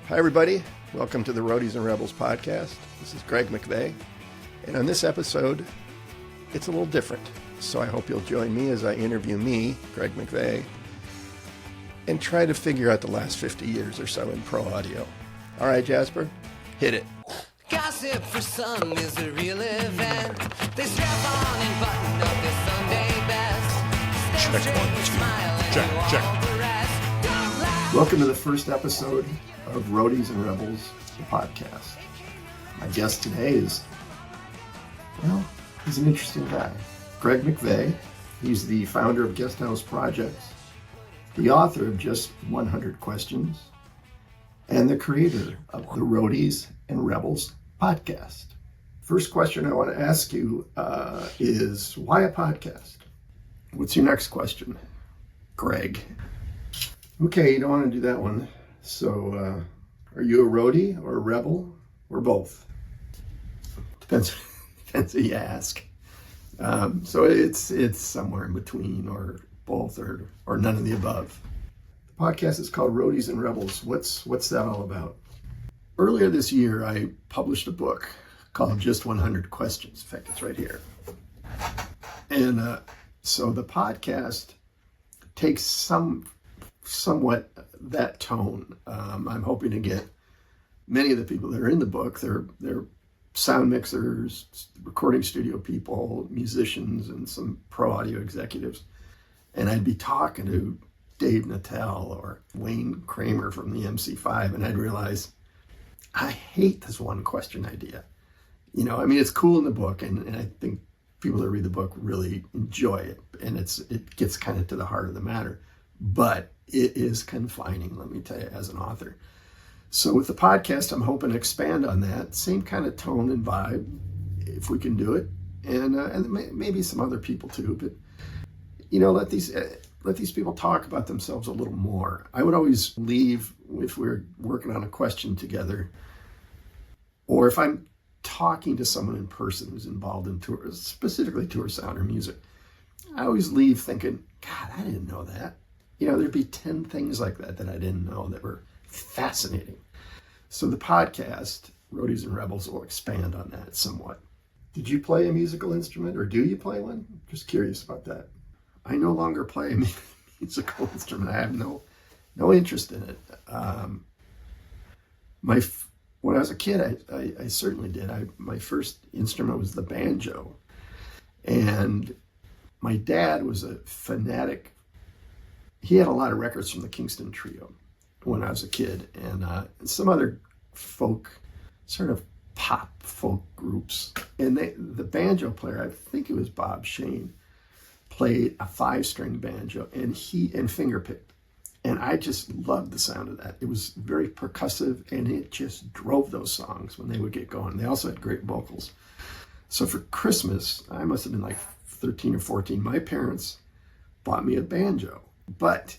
Hi, everybody. Welcome to the Roadies and Rebels podcast. This is Greg McVeigh. And on this episode, it's a little different. So I hope you'll join me as I interview me, Greg McVeigh, and try to figure out the last 50 years or so in pro audio. All right, Jasper, hit it. Gossip for some is a real event. They strap on and button up their Sunday best. Check 1, 2. Check. Welcome to the first episode of Roadies and Rebels, the podcast. My guest today is, well, he's an interesting guy. Greg McVeigh. He's the founder of Guest House Projects, the author of Just 100 Questions, and the creator of the Roadies and Rebels podcast. First question I want to ask you is, why a podcast? What's your next question, Greg? Okay, you don't want to do that one. So, are you a roadie or a rebel or both? Depends who you ask. So it's somewhere in between, or both, or none of the above. The podcast is called Roadies and Rebels. What's that all about? Earlier this year, I published a book called Just 100 Questions. In fact, it's right here. And so the podcast takes somewhat that tone. I'm hoping to get many of the people that are in the book. They're sound mixers, recording studio people, musicians, and some pro audio executives. And I'd be talking to Dave Nattell or Wayne Kramer from the MC5, and I'd realize I hate this one question idea. You know, I mean, it's cool in the book, and I think people that read the book really enjoy it, and it gets kind of to the heart of the matter. But it is confining, let me tell you, as an author. So with the podcast, I'm hoping to expand on that same kind of tone and vibe, if we can do it, and maybe some other people too. But you know, let these people talk about themselves a little more. I would always leave, if we're working on a question together, or if I'm talking to someone in person who's involved in tour, specifically tour sound or music, I always leave thinking, God, I didn't know that. You know, there'd be 10 things like that I didn't know that were fascinating. So the podcast, Roadies and Rebels, will expand on that somewhat. Did you play a musical instrument, or do you play one? Just curious about that. I no longer play a musical instrument. I have no interest in it. When I was a kid, I certainly did. My first instrument was the banjo. And my dad was a fanatic. He had a lot of records from the Kingston Trio when I was a kid, and some other sort of pop folk groups. And the banjo player, I think it was Bob Shane, played a 5-string banjo, and fingerpicked. And I just loved the sound of that. It was very percussive, and it just drove those songs when they would get going. They also had great vocals. So for Christmas, I must have been like 13 or 14, my parents bought me a banjo. But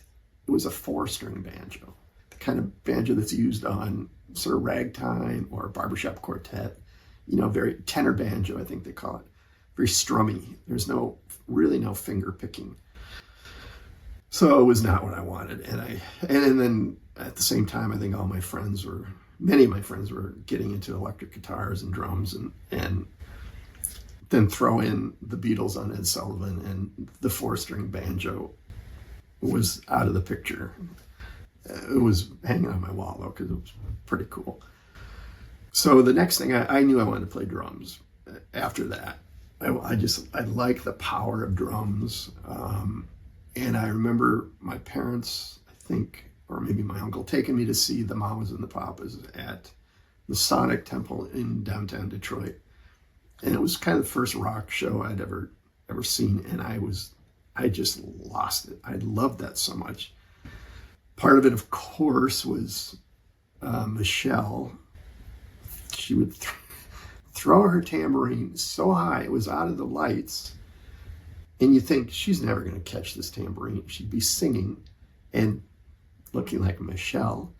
it was a 4-string banjo, the kind of banjo that's used on sort of ragtime or barbershop quartet, you know, very tenor banjo, I think they call it. Very strummy. There's really no finger picking. So it was not what I wanted. And then at the same time, I think many of my friends were getting into electric guitars and drums, and then throw in the Beatles on Ed Sullivan, and the 4-string banjo was out of the picture. It was hanging on my wall though, because it was pretty cool. So the next thing, I knew I wanted to play drums. After that, I like the power of drums. And I remember my parents, I think, or maybe my uncle, taking me to see the Mamas and the Papas at the Sonic Temple in downtown Detroit. And it was kind of the first rock show I'd ever seen, and I just lost it. I loved that so much. Part of it, of course, was Michelle. She would throw her tambourine so high, it was out of the lights, and you think, she's never going to catch this tambourine. She'd be singing and looking like Michelle,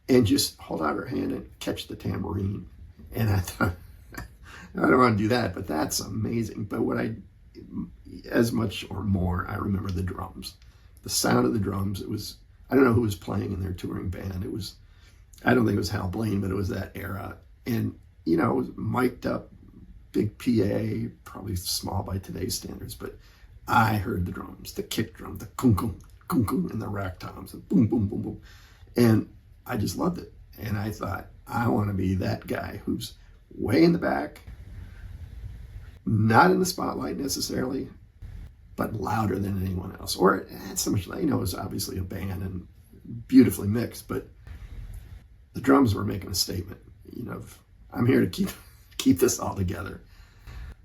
and just hold out her hand and catch the tambourine. And I thought, I don't want to do that, but that's amazing. But as much or more, I remember the drums. The sound of the drums, I don't know who was playing in their touring band. It was I don't think it was Hal Blaine, but it was that era. And, you know, it was mic'd up, big PA, probably small by today's standards, but I heard the drums, the kick drum, the kung kung, and the rack toms, and boom, boom, boom, boom. And I just loved it. And I thought, I want to be that guy who's way in the back, not in the spotlight necessarily, but louder than anyone else. Or so much, you know, it was obviously a band and beautifully mixed, but the drums were making a statement, you know, I'm here to keep this all together.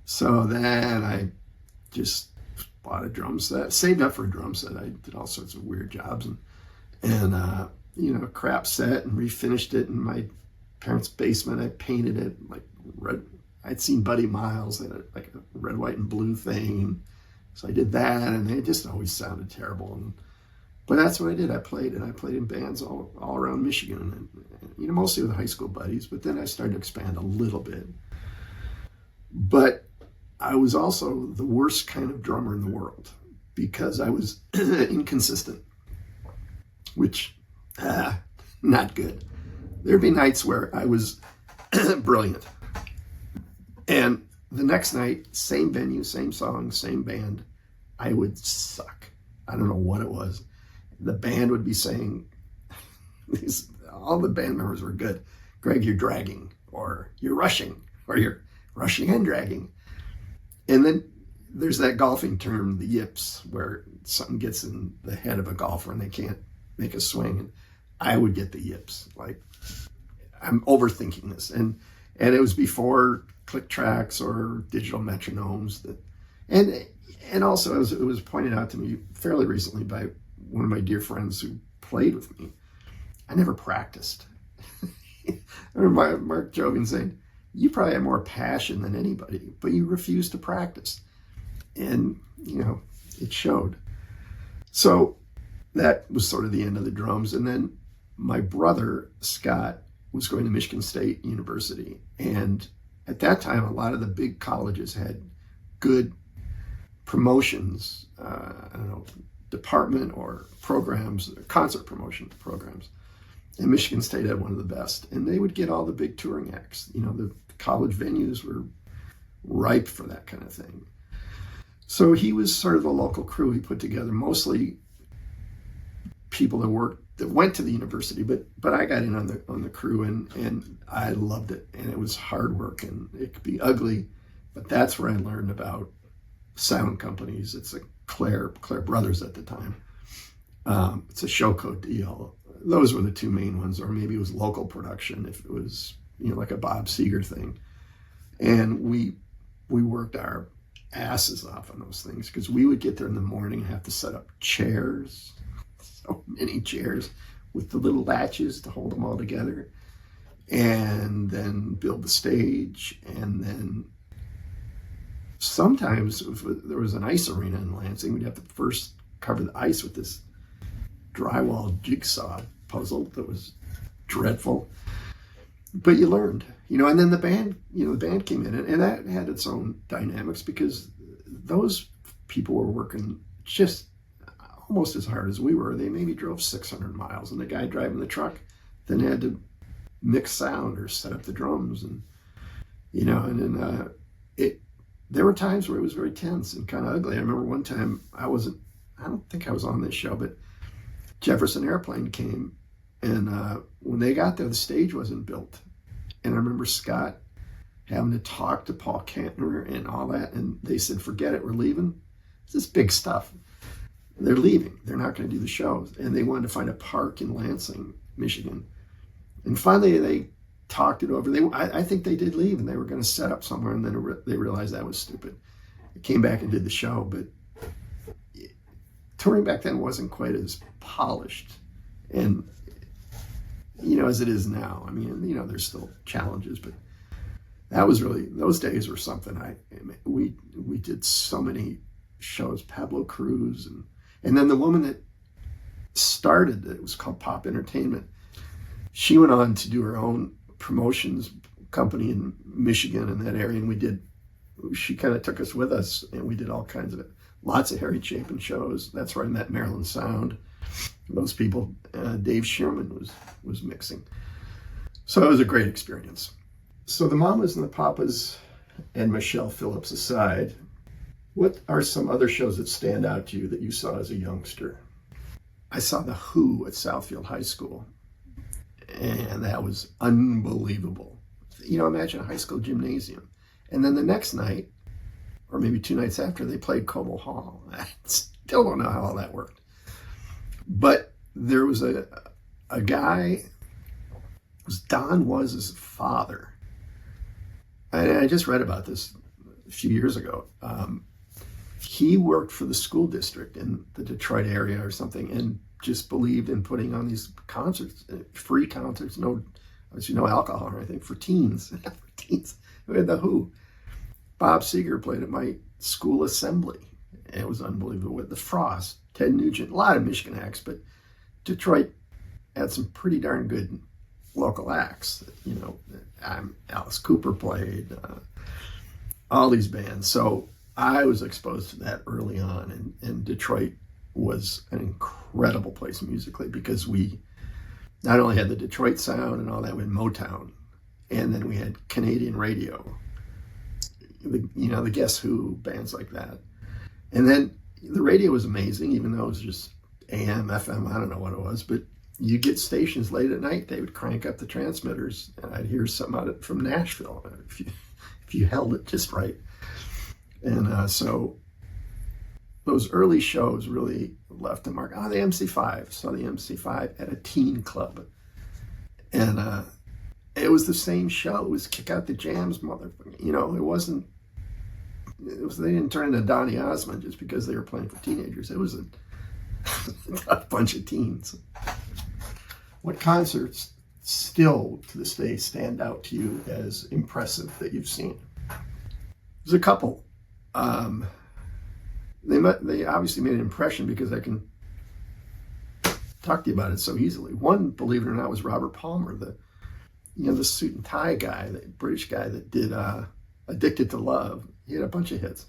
So then I just bought a drum set, saved up for a drum set. I did all sorts of weird jobs and you know, a crap set, and refinished it in my parents' basement. I painted it like red. I'd seen Buddy Miles had like a red, white, and blue thing. So I did that, and it just always sounded terrible. But that's what I did. I played in bands all around Michigan, and you know, mostly with high school buddies. But then I started to expand a little bit. But I was also the worst kind of drummer in the world because I was inconsistent, which not good. There'd be nights where I was brilliant, and the next night, same venue, same song, same band, I would suck. I don't know what it was. The band would be saying, all the band members were good. Greg, you're dragging, or you're rushing, or you're rushing and dragging. And then there's that golfing term, the yips, where something gets in the head of a golfer and they can't make a swing. And I would get the yips. Like, I'm overthinking this. And it was before click tracks or digital metronomes. And also, it was pointed out to me fairly recently by one of my dear friends who played with me. I never practiced. I remember Mark Jogan saying, you probably have more passion than anybody, but you refuse to practice. And, you know, it showed. So that was sort of the end of the drums. And then my brother, Scott, was going to Michigan State University. And at that time, a lot of the big colleges had good promotions, I don't know, department or programs, concert promotion programs. And Michigan State had one of the best. And they would get all the big touring acts. You know, the college venues were ripe for that kind of thing. So he was sort of the local crew he put together, mostly people that went to the university, but I got in on the crew, and I loved it. And it was hard work, and it could be ugly, but that's where I learned about sound companies. It's a Claire Brothers at the time. It's a Showco deal. Those were the two main ones, or maybe it was local production if it was, you know, like a Bob Seger thing. And we worked our asses off on those things because we would get there in the morning and have to set up chairs, so many chairs with the little latches to hold them all together, and then build the stage. And then sometimes if there was an ice arena in Lansing, we'd have to first cover the ice with this drywall jigsaw puzzle that was dreadful. But you learned, you know. And then the band came in, and that had its own dynamics because those people were working just almost as hard as we were. They maybe drove 600 miles, and the guy driving the truck then had to mix sound or set up the drums, and you know. And then there were times where it was very tense and kind of ugly. I remember one time I don't think I was on this show, but Jefferson Airplane came, and when they got there, the stage wasn't built. And I remember Scott having to talk to Paul Kantner and all that, and they said, forget it, we're leaving. This is big stuff. They're leaving. They're not going to do the show. And they wanted to find a park in Lansing, Michigan. And finally, they talked it over. I think they did leave, and they were going to set up somewhere, and then they realized that was stupid. They came back and did the show, but touring back then wasn't quite as polished, and you know, as it is now. I mean, you know, there's still challenges, but that was really, those days were something. We did so many shows, Pablo Cruz, and then the woman that started it was called Pop Entertainment. She went on to do her own promotions company in Michigan in that area, and she kind of took us with us, and we did all kinds of it. Lots of Harry Chapin shows. That's where I met Maryland Sound. Those people, Dave Sherman was mixing. So it was a great experience. So the Mamas and the Papas and Michelle Phillips aside, what are some other shows that stand out to you that you saw as a youngster? I saw The Who at Southfield High School, and that was unbelievable. Imagine a high school gymnasium. And then the next night, or maybe 2 nights after, they played Cobo Hall. I still don't know how all that worked. But there was a guy, Don was his father. And I just read about this a few years ago. He worked for the school district in the Detroit area or something, and just believed in putting on these concerts, free concerts, no alcohol or anything, for teens. We had The Who. Bob Seger played at my school assembly. It was unbelievable. With the Frost, Ted Nugent, a lot of Michigan acts, but Detroit had some pretty darn good local acts. Alice Cooper played, all these bands. So I was exposed to that early on, and Detroit was an incredible place musically, because we not only had the Detroit sound and all that with Motown, and then we had Canadian radio, the Guess Who, bands like that. And then the radio was amazing, even though it was just AM, FM, I don't know what it was, but you get stations late at night, they would crank up the transmitters, and I'd hear something out from Nashville if you held it just right. And so those early shows really left a mark. The MC5, saw the MC5 at a teen club, and it was the same show. It was Kick Out the Jams, motherfucker. It wasn't. They didn't turn into Donny Osmond just because they were playing for teenagers. It was a bunch of teens. What concerts still to this day stand out to you as impressive that you've seen? There's a couple. They obviously made an impression because I can talk to you about it so easily. One, believe it or not, was Robert Palmer, the suit and tie guy, the British guy that did Addicted to Love. He had a bunch of hits.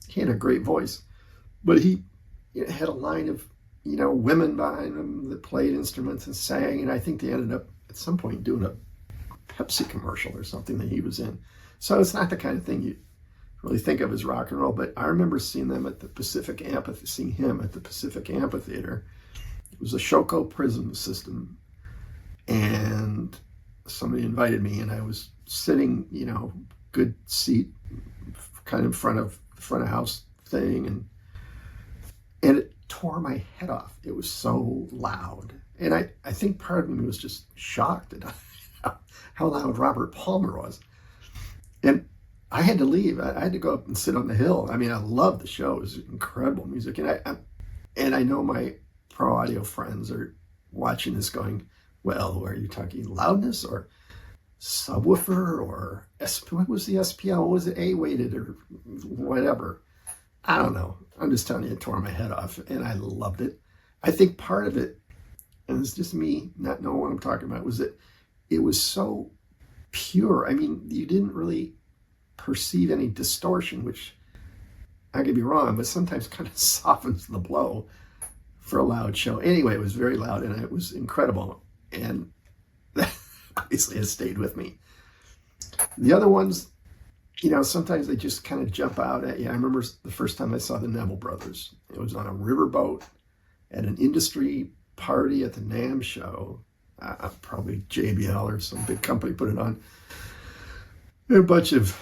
He had a great voice, but he had a line of women behind him that played instruments and sang, and I think they ended up at some point doing a Pepsi commercial or something that he was in. So it's not the kind of thing you really think of as rock and roll, but I remember seeing him at the Pacific Amphitheater. It was a Shoko Prism system, and somebody invited me, and I was sitting, good seat, kind of in front of house thing, and it tore my head off. It was so loud, and I think part of me was just shocked at how loud Robert Palmer was, and I had to leave. I had to go up and sit on the hill. I loved the show. It was incredible music, and I know my pro audio friends are watching this going, well, are you talking loudness or subwoofer or what was the SPL? What was it, A-weighted or whatever? I don't know. I'm just telling you, it tore my head off, and I loved it. I think part of it, and it's just me not knowing what I'm talking about, was that it was so pure. You didn't really perceive any distortion, which I could be wrong, but sometimes kind of softens the blow for a loud show. Anyway, it was very loud, and it was incredible, and that obviously has stayed with me. The other ones, sometimes they just kind of jump out at you. I remember the first time I saw the Neville Brothers. It was on a riverboat at an industry party at the NAMM show. Probably JBL or some big company put it on. A bunch of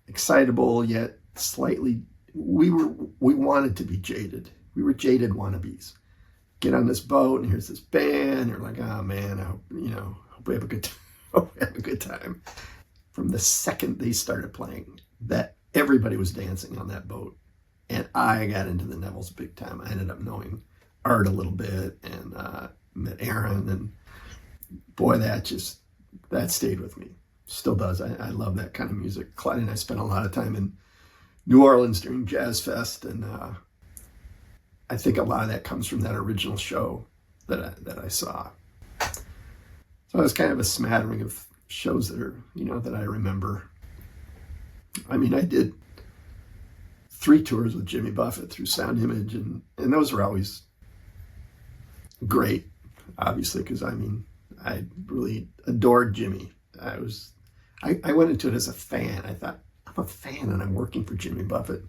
excitable yet slightly, we wanted to be jaded. We were jaded wannabes. Get on this boat and here's this band. You're like, oh man, I hope we have a good time. Hope we have a good time. From the second they started playing, that everybody was dancing on that boat, and I got into the Nevilles big time. I ended up knowing Art a little bit, and met Aaron, and boy, that stayed with me. Still does. I love that kind of music. Clyde and I spent a lot of time in New Orleans during Jazz Fest, and I think a lot of that comes from that original show that I saw. So it's kind of a smattering of shows that are, that I remember. I did 3 tours with Jimmy Buffett through Sound Image, and those were always great, obviously, because I I really adored Jimmy. I went into it as a fan. I thought, I'm a fan and I'm working for Jimmy Buffett.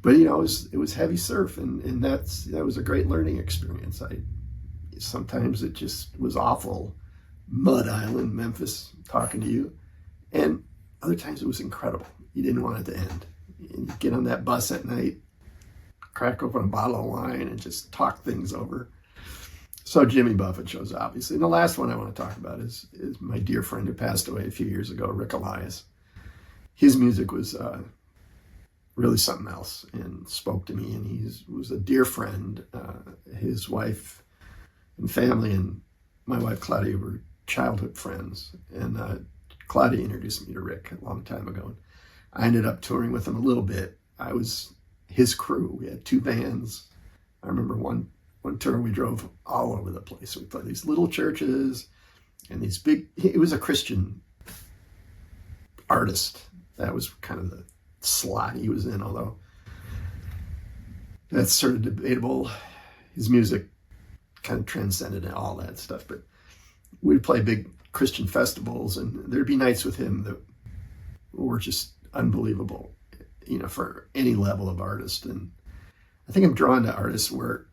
But it was heavy surf, and that was a great learning experience. Sometimes it just was awful. Mud Island, Memphis, talking to you. And other times it was incredible. You didn't want it to end. And you get on that bus at night, crack open a bottle of wine, and just talk things over. So Jimmy Buffett shows, obviously. And the last one I want to talk about is my dear friend who passed away a few years ago, Rick Elias. His music was really something else and spoke to me. And he was a dear friend. His wife and family and my wife Claudia were childhood friends. And Claudia introduced me to Rick a long time ago. I ended up touring with him a little bit. I was his crew. We had 2 vans. I remember one tour we drove all over the place. We played these little churches and these big, it was a Christian artist. That was kind of the slot he was in, although that's sort of debatable. His music kind of transcended all that stuff, but we'd play big Christian festivals and there'd be nights with him that were just unbelievable, for any level of artist. And I think I'm drawn to artists where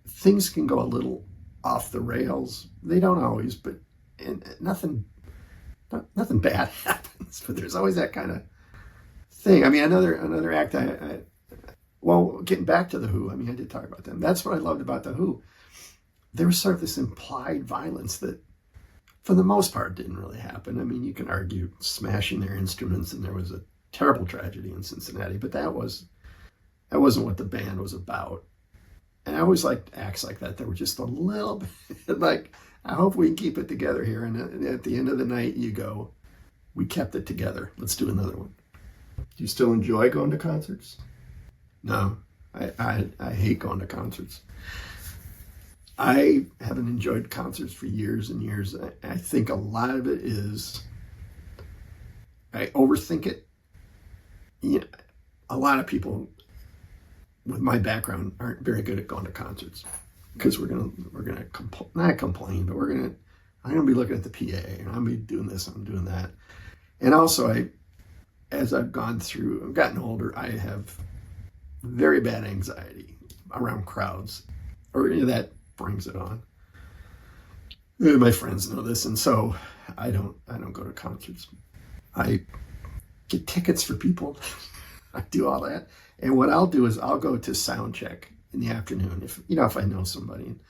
things can go a little off the rails. They don't always, but nothing bad happens. But there's always that kind of thing. I mean, another act. Well, getting back to the Who. I mean, I did talk about them. That's what I loved about the Who. There was sort of this implied violence that, for the most part, didn't really happen. I mean, you can argue smashing their instruments, and there was a terrible tragedy in Cincinnati, but that wasn't what the band was about. And I always liked acts like that were just a little bit like, I hope we can keep it together here. And at the end of the night, you go, we kept it together. Let's do another one. Do you still enjoy going to concerts? No, I hate going to concerts. I haven't enjoyed concerts for years and years. I think a lot of it is I overthink it. A lot of people with my background aren't very good at going to concerts because we're gonna not complain, but I'm gonna be looking at the PA and I'm gonna be doing this, I'm doing that. And also as I've gotten older, I have very bad anxiety around crowds, or that brings it on. My friends know this, and so I don't go to concerts. I get tickets for people. I do all that. And what I'll do is I'll go to sound check in the afternoon if I know somebody, and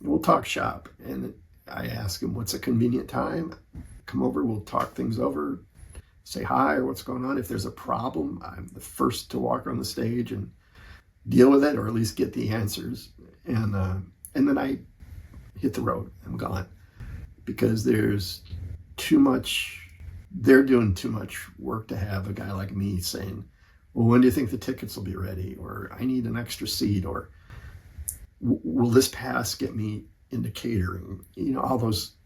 we'll talk shop. And I ask them what's a convenient time. Come over, we'll talk things over, say hi or what's going on. If there's a problem, I'm the first to walk on the stage and deal with it, or at least get the answers. And then I hit the road. I'm gone because there's too much. They're doing too much work to have a guy like me saying, well, when do you think the tickets will be ready? Or I need an extra seat, or will this pass get me into catering? All those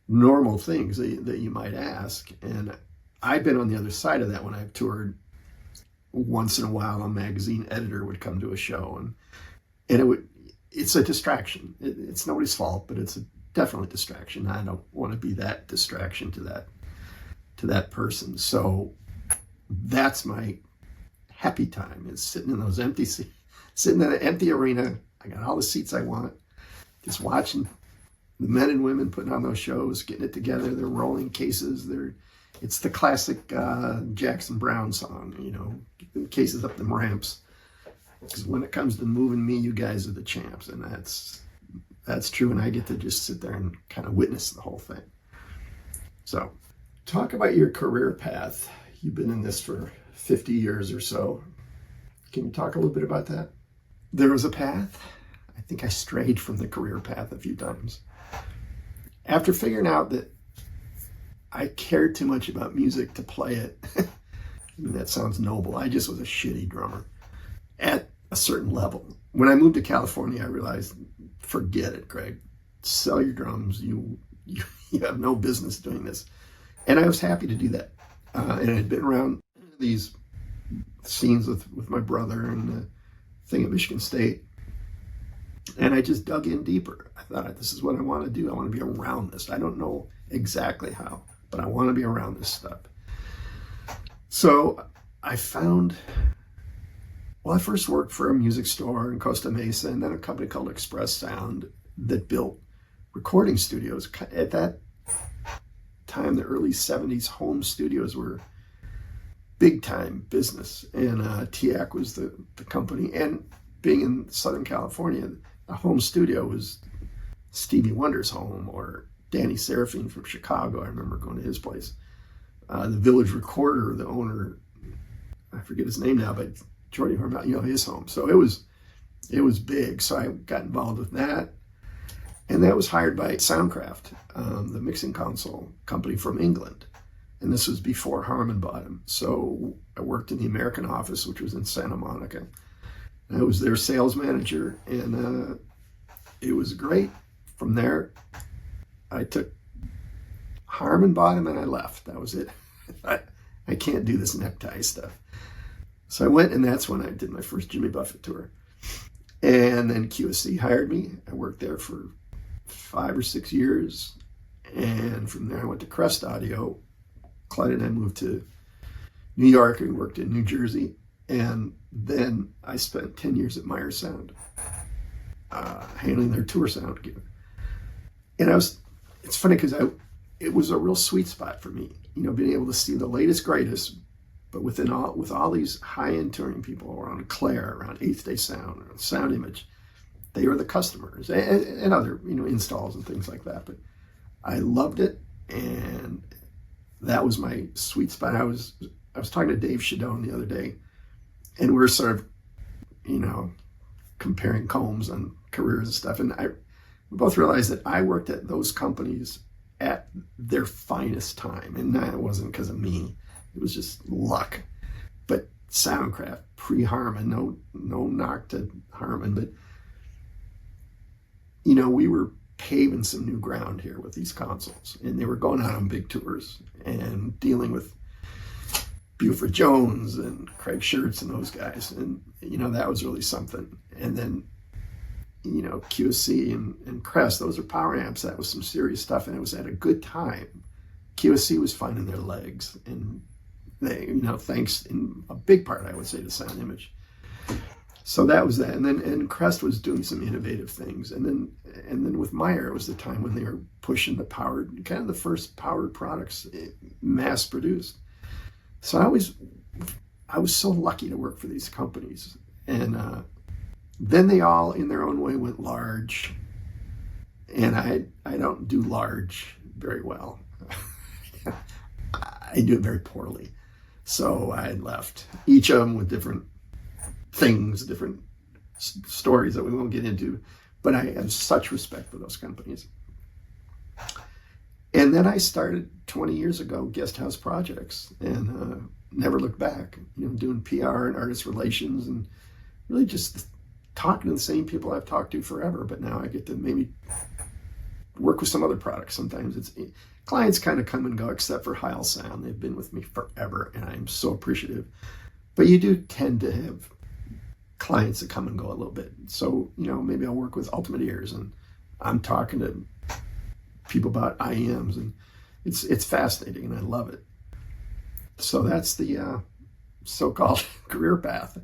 normal things that you might ask. And I've been on the other side of that when I've toured. Once in a while, a magazine editor would come to a show, and it's a distraction. It's nobody's fault, but it's definitely a distraction. I don't want to be that distraction to that person. So that's my happy time, is sitting in those sitting in an empty arena. I got all the seats I want, just watching the men and women putting on those shows, getting it together. They're rolling cases. It's the classic Jackson Browne song, get cases up them ramps. Because when it comes to moving me, you guys are the champs, and that's true. And I get to just sit there and kind of witness the whole thing. So, talk about your career path. You've been in this for 50 years or so. Can you talk a little bit about that? There was a path. I think I strayed from the career path a few times. After figuring out that I cared too much about music to play it. I mean, that sounds noble. I just was a shitty drummer at a certain level. When I moved to California, I realized, forget it, Greg. Sell your drums. You have no business doing this. And I was happy to do that. And I'd been around these scenes with my brother and the thing at Michigan State. And I just dug in deeper. I thought, this is what I want to do. I want to be around this. I don't know exactly how, but I want to be around this stuff. So I found, I first worked for a music store in Costa Mesa, and then a company called Express Sound that built recording studios. At that time, the early 70s, home studios were big time business, and TIAC was the company. And being in Southern California, a home studio was Stevie Wonder's home, or Danny Serafine from Chicago. I remember going to his place. The Village Recorder, the owner, I forget his name now, but Jordy Hormel, his home. So it was big. So I got involved with that. And that was hired by Soundcraft, the mixing console company from England. And this was before Harman bought him. So I worked in the American office, which was in Santa Monica. I was their sales manager, and it was great. From there, I took Harman bought him, and I left. That was it. I can't do this necktie stuff. So I went, and that's when I did my first Jimmy Buffett tour. And then QSC hired me. I worked there for 5 or 6 years. And from there, I went to Crest Audio. Clyde and I moved to New York and worked in New Jersey. And then I spent 10 years at Meyer Sound, handling their tour sound gear. And it's funny because it was a real sweet spot for me, being able to see the latest, greatest, but with all these high-end touring people around Claire, around Eighth Day Sound, around Sound Image, they were the customers and other, installs and things like that. But I loved it, and that was my sweet spot. I was talking to Dave Shadone the other day, and we're sort of, comparing combs on careers and stuff. And we both realized that I worked at those companies at their finest time. And that wasn't because of me. It was just luck. But Soundcraft, pre-Harman, no knock to Harman, but, we were paving some new ground here with these consoles. And they were going out on big tours and dealing with Buford Jones and Craig Schertz and those guys. And, that was really something. And then, QSC and Crest, those are power amps. That was some serious stuff. And it was at a good time. QSC was finding their legs. And they, thanks in a big part, I would say, to Sound Image. So that was that. And then Crest was doing some innovative things. And then with Meyer, it was the time when they were pushing the powered, kind of the first powered products mass produced. So I was so lucky to work for these companies. And then they all, in their own way, went large. And I don't do large very well. I do it very poorly. So I left. Each of them with different things, different stories that we won't get into. But I have such respect for those companies. And then I started 20 years ago, Guest House Projects, and never looked back, doing PR and artist relations, and really just talking to the same people I've talked to forever. But now I get to maybe work with some other products. Sometimes clients kind of come and go, except for Heil Sound. They've been with me forever, and I'm so appreciative. But you do tend to have clients that come and go a little bit. So, maybe I'll work with Ultimate Ears, and I'm talking to people about IEMs, and it's fascinating, and I love it. So that's the so-called career path.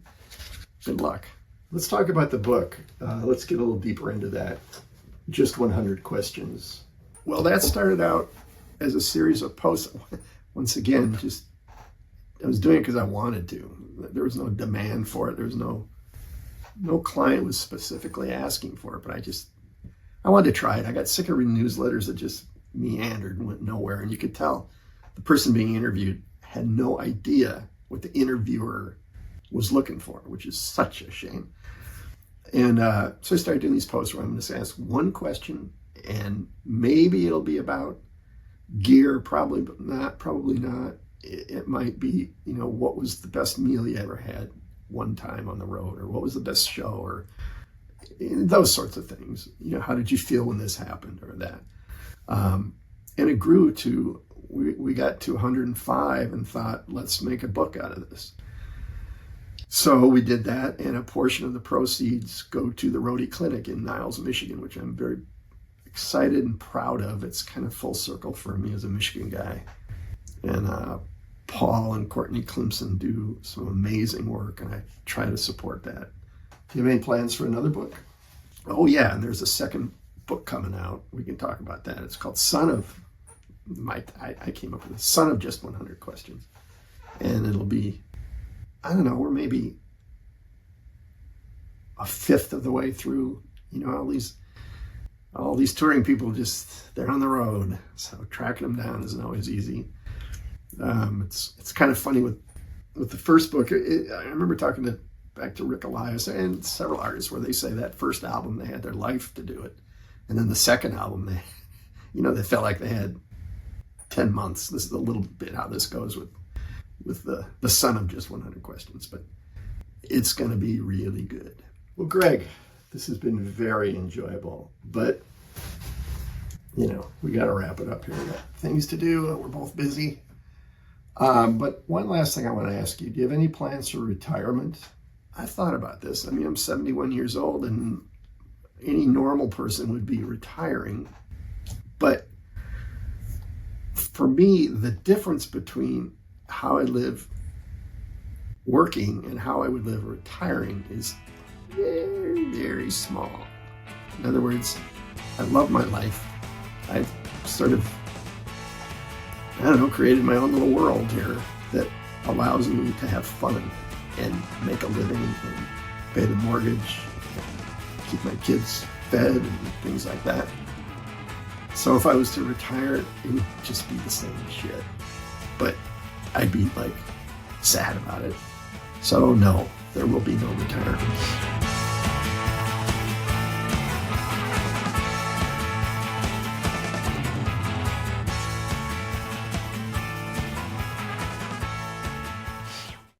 Good luck. Let's talk about the book. Let's get a little deeper into that. Just 100 questions. Well, that started out as a series of posts. Once again, I was doing it because I wanted to. There was no demand for it. There was no client was specifically asking for it, but I wanted to try it. I got sick of reading newsletters that just meandered and went nowhere. And you could tell the person being interviewed had no idea what the interviewer was looking for, which is such a shame. And so I started doing these posts where I'm going to ask one question, and maybe it'll be about gear, probably not. It might be, what was the best meal you ever had one time on the road, or what was the best show, or those sorts of things. How did you feel when this happened, or that? And it grew to, we got to 105 and thought, let's make a book out of this. So we did that, and a portion of the proceeds go to the Roadie Clinic in Niles, Michigan, which I'm very excited and proud of. It's kind of full circle for me as a Michigan guy. And Paul and Courtney Clemson do some amazing work, and I try to support that. Do you have any plans for another book? Oh, yeah, and there's a second book coming out. We can talk about that. It's called I came up with the Son of Just 100 Questions. And it'll be, I don't know, we're maybe a fifth of the way through. You know, all these touring people, they're on the road. So tracking them down isn't always easy. It's kind of funny with the first book. I remember talking back to Rick Elias and several artists where they say that first album, they had their life to do it. And then the second album, they felt like they had 10 months. This is a little bit how this goes with the Son of Just 100 Questions, but it's going to be really good. Well, Greg, this has been very enjoyable, but we got to wrap it up here. We got things to do. We're both busy. But one last thing I want to ask you, do you have any plans for retirement? I thought about this. I mean, I'm 71 years old, and any normal person would be retiring. But for me, the difference between how I live working and how I would live retiring is very, very small. In other words, I love my life. I've sort of, created my own little world here that allows me to have fun and make a living and pay the mortgage and keep my kids fed and things like that. So if I was to retire, it would just be the same shit. But I'd be sad about it. So no, there will be no retirement.